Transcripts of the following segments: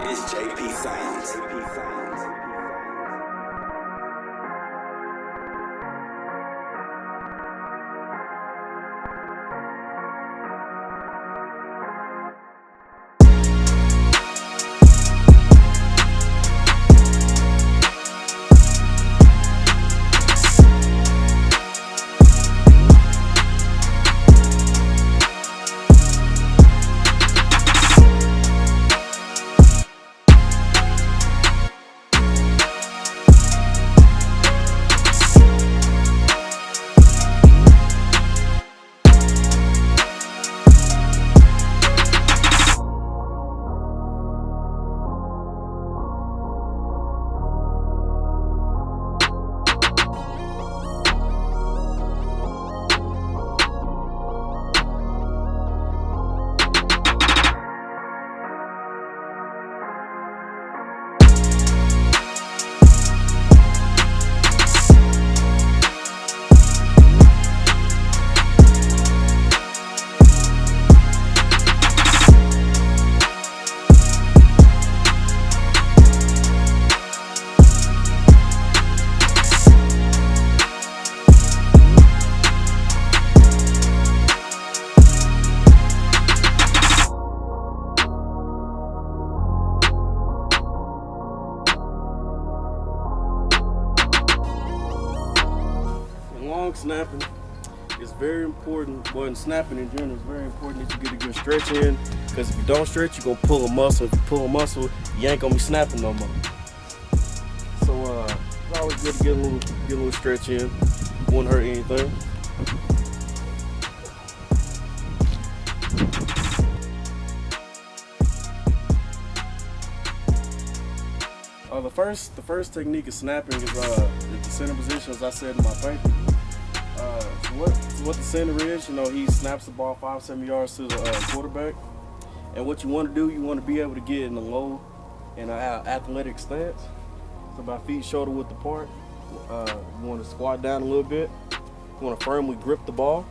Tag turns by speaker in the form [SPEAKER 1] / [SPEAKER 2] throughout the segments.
[SPEAKER 1] It's JP Sounds.
[SPEAKER 2] Long snapping is very important. Well, in snapping in general, it's very important that you get a good stretch in, because if you don't stretch, you're gonna pull a muscle. If you pull a muscle, you ain't gonna be snapping no more. So it's always good to get a little stretch in. Won't hurt anything. The first technique of snapping is the center position, as I said in my paper. What the center is, he snaps the ball 5-7 yards to the quarterback. And what you want to do, you want to be able to get in a low and athletic stance. So by feet shoulder width apart. You want to squat down a little bit. You want to firmly grip the ball.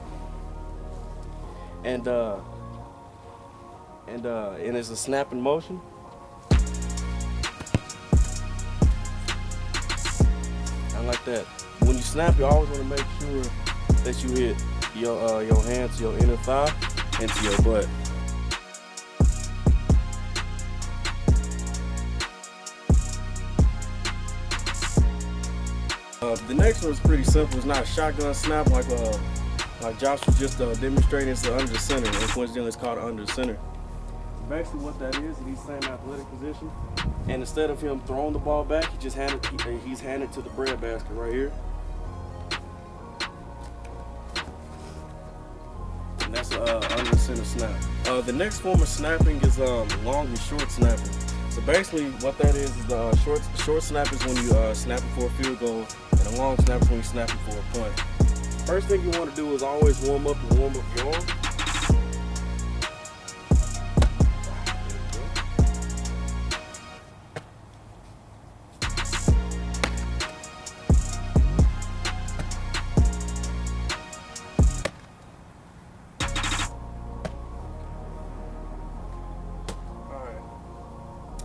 [SPEAKER 2] And it's a snapping motion. I like that. When you snap, you always want to make sure that you hit your hand to your inner thigh and to your butt. The next one is pretty simple. It's not a shotgun snap like Josh was just demonstrating. It's the under the center, and coincidentally it's called under the center. Basically what that is he's same athletic position, and instead of him throwing the ball back, he's handed to the bread basket right here. And that's under the center snap. The next form of snapping is long and short snapping. So basically what that is the short snap is when you snapping for a field goal, and a long snap is when you snapping for a punt. First thing you want to do is always warm up your arm.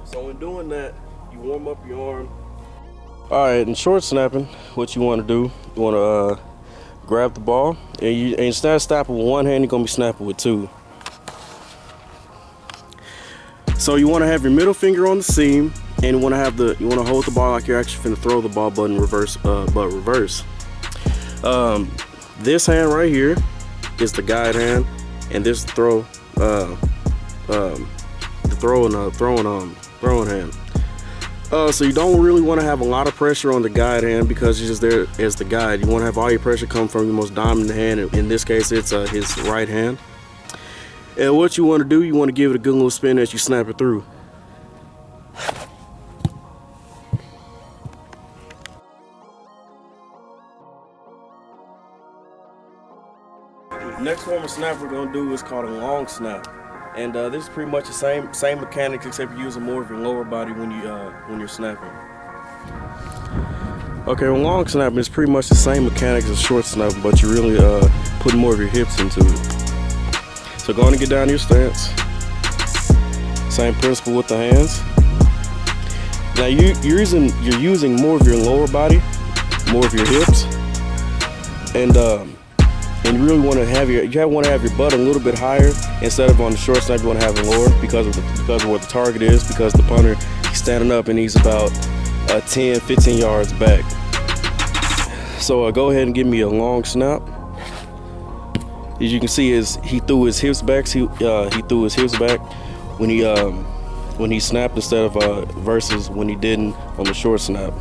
[SPEAKER 2] So in doing that, you warm up your arm. All right, in short snapping, what you want to do, you want to grab the ball, and instead of snapping with one hand, you're gonna be snapping with two. So you want to have your middle finger on the seam, and you want to hold the ball like you're actually finna throw the ball, but in reverse. This hand right here is the guide hand, and this throw, throwing hand. So you don't really want to have a lot of pressure on the guide hand, because it's just there as the guide. You want to have all your pressure come from your most dominant hand. In this case, it's his right hand. And what you want to do, you want to give it a good little spin as you snap it through. Next form of snap we're going to do is called a long snap. And this is pretty much the same mechanics, except you're using more of your lower body when you're snapping. Okay, well, long snapping is pretty much the same mechanics as short snapping, but you're really putting more of your hips into it. So go on and get down to your stance. Same principle with the hands. Now you're using more of your lower body, more of your hips, and you really want to have your butt a little bit higher instead of on the short snap. You want to have it lower because of what the target is, because the punter he's standing up and he's about 10, 15 yards back. So go ahead and give me a long snap. As you can see, he threw his hips back. He threw his hips back when he snapped instead of versus when he didn't on the short snap.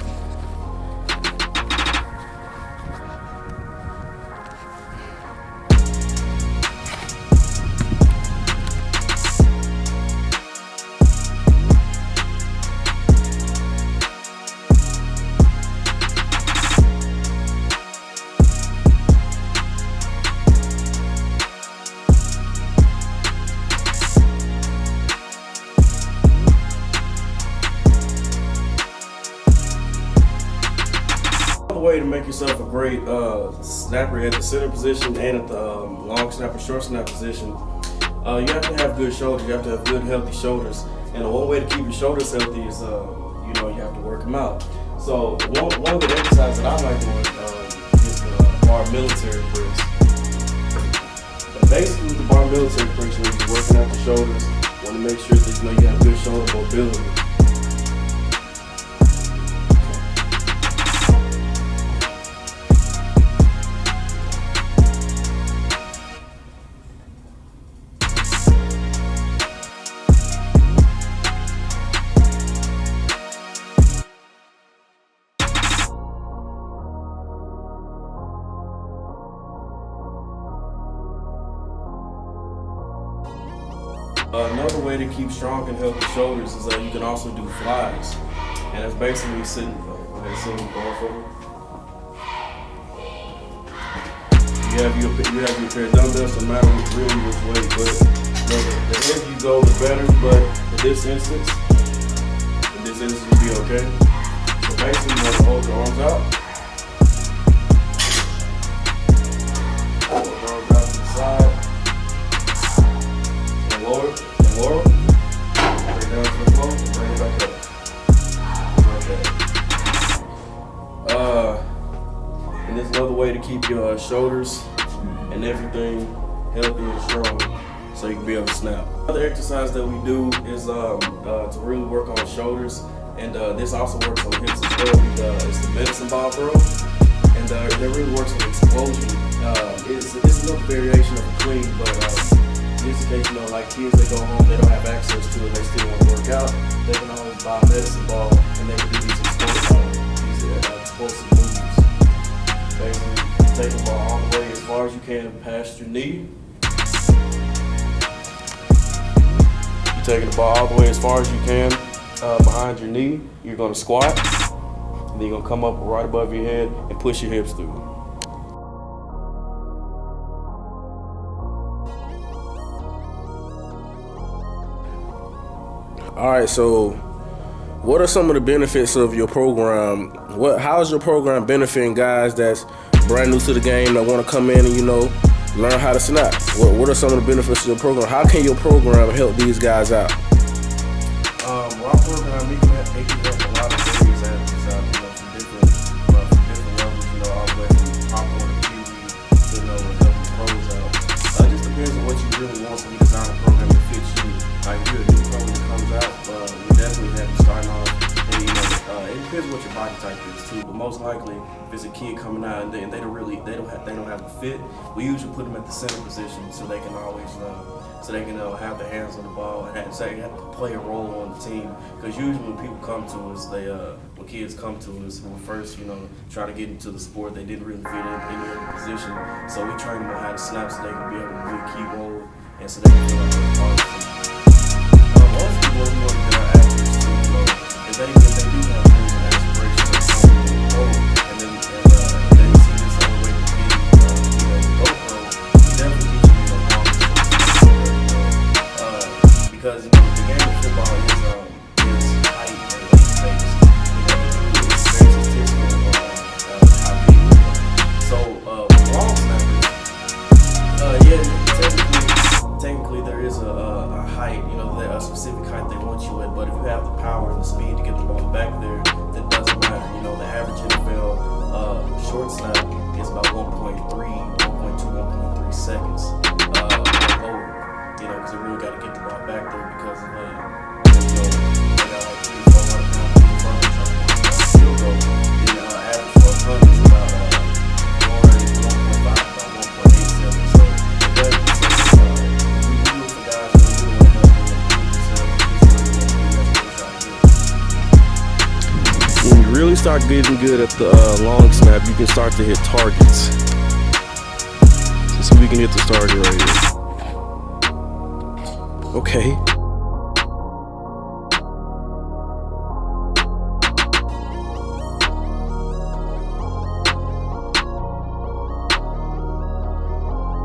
[SPEAKER 2] Way to make yourself a great snapper at the center position and at the long snap or short snap position, you have to have good shoulders. You have to have good, healthy shoulders. And the one way to keep your shoulders healthy is, you have to work them out. So one good exercise that I like doing is the bar military press. And basically, the bar military press, you're working out the shoulders. You want to make sure that you have good shoulder mobility. Another way to keep strong and healthy shoulders is you can also do flies, and that's basically sitting. Go ahead, sitting going forward. You have your pair of dumbbells, no matter really which way, but the heavier you go, the better. But in this instance, you'll be okay. So basically, you want to hold your arms out. Hold your arms out to the side. Lower, bring it down to the floor, bring it back up. And there's another way to keep your shoulders and everything healthy and strong so you can be able to snap. Another exercise that we do is to really work on shoulders, and this also works on hips as well. It's the medicine ball throw, and that really works on explosion. It's a little variation of a clean, but just in case, like kids, they go home, they don't have access to it, they still want to work out, they can always buy a medicine ball and they can do these explosive moves. Basically, take the ball all the way as far as you can past your knee. You're taking the ball all the way as far as you can behind your knee. You're going to squat, and then you're going to come up right above your head and push your hips through.
[SPEAKER 1] All right, so what are some of the benefits of your program? How is your program benefiting guys that's brand new to the game that want to come in and learn how to snap? What are some of the benefits of your program? How can your program help these guys out?
[SPEAKER 2] Our program, we can help a lot of areas from different levels. All the way from popcorn to TV to helping pros out. It just depends on what you really want. So we design a program that fits you. Like if you're a new pro that comes out, we definitely have you starting off. And it depends what your body type is too. But most likely, if it's a kid coming out and they don't have the fit, we usually put them at the center position so they can always have their hands on the ball and have to play a role on the team. Because usually when people come to us, when kids come to us who first try to get into the sport, they didn't really fit in any other position. So we train them on how to snap so they can be able to be a key role and so they can feel like they're part of the team. Most people want to get our athletes to, if they do have dreams and aspirations of becoming a pro, and then they see this other way to be, go pro, we definitely teach them long because the game of football is height and weight based. It's very statistical how big we are. So long snappers, technically there is a height, a specific height they want you at. But if you have the power and the speed to get the ball back there, then it doesn't matter. You know, the average NFL short snap is about 1.3, 1.3 seconds lower. You know, because they really got to get the ball back there because of field goal. The average for 100 is about 1.5, about 1.87. So it does we look for guys who really want to help them improve themselves. When you really start getting good at the long snap, you can start to hit targets. So we can hit this target right here. Okay.